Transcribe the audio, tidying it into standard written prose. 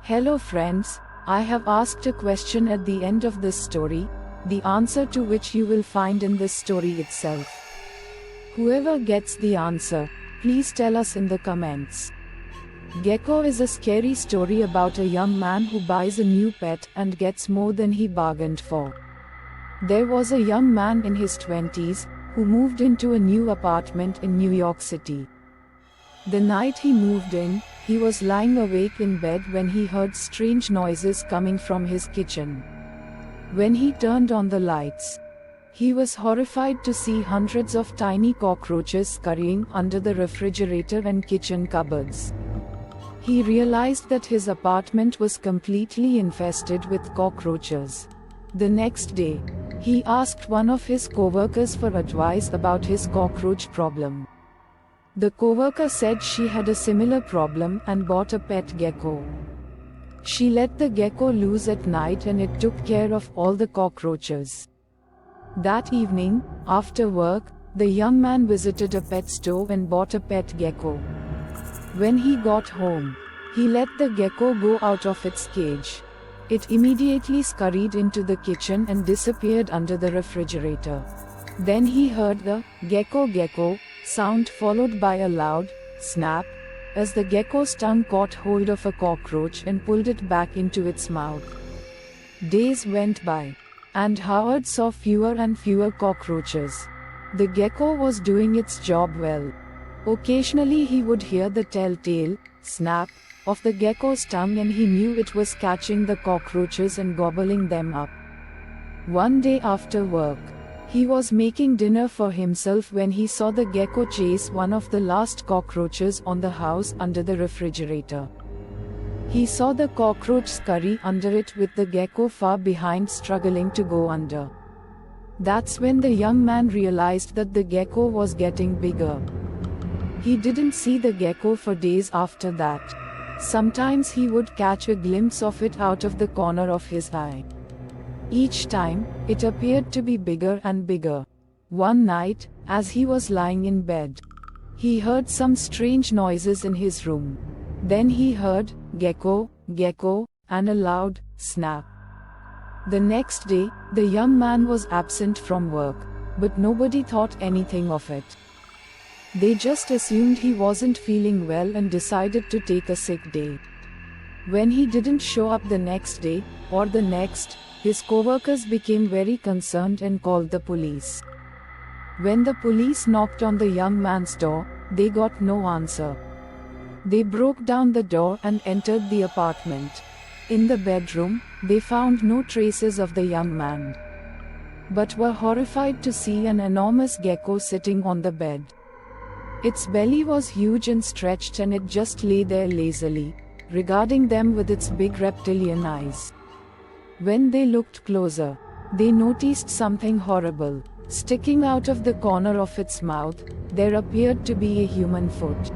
Hello friends, I have asked a question at the end of this story, the answer to which you will find in this story itself. Whoever gets the answer, please tell us in the comments. Gecko is a scary story about a young man who buys a new pet and gets more than he bargained for. There was a young man in his 20s, who moved into a new apartment in New York City. The night he moved in, he was lying awake in bed when he heard strange noises coming from his kitchen. When he turned on the lights, he was horrified to see hundreds of tiny cockroaches scurrying under the refrigerator and kitchen cupboards. He realized that his apartment was completely infested with cockroaches. The next day, he asked one of his coworkers for advice about his cockroach problem. The coworker said she had a similar problem and bought a pet gecko. She let the gecko loose at night and it took care of all the cockroaches. That evening, after work, the young man visited a pet store and bought a pet gecko. When he got home, he let the gecko go out of its cage. It immediately scurried into the kitchen and disappeared under the refrigerator. Then he heard the gecko sound followed by a loud snap as the gecko's tongue caught hold of a cockroach and pulled it back into its mouth. Days went by, and Howard saw fewer and fewer cockroaches. The gecko was doing its job well. Occasionally he would hear the telltale snap of the gecko's tongue and he knew it was catching the cockroaches and gobbling them up. One day after work, he was making dinner for himself when he saw the gecko chase one of the last cockroaches on the house under the refrigerator. He saw the cockroach scurry under it with the gecko far behind struggling to go under. That's when the young man realized that the gecko was getting bigger. He didn't see the gecko for days after that. Sometimes he would catch a glimpse of it out of the corner of his eye. Each time, it appeared to be bigger and bigger. One night, as he was lying in bed, he heard some strange noises in his room. Then he heard, gecko, and a loud snap. The next day, the young man was absent from work, but nobody thought anything of it. They just assumed he wasn't feeling well and decided to take a sick day. When he didn't show up the next day, or the next, his coworkers became very concerned and called the police. When the police knocked on the young man's door, they got no answer. They broke down the door and entered the apartment. In the bedroom, they found no traces of the young man, but were horrified to see an enormous gecko sitting on the bed. Its belly was huge and stretched and it just lay there lazily, regarding them with its big reptilian eyes. When they looked closer, they noticed something horrible. Sticking out of the corner of its mouth, there appeared to be a human foot.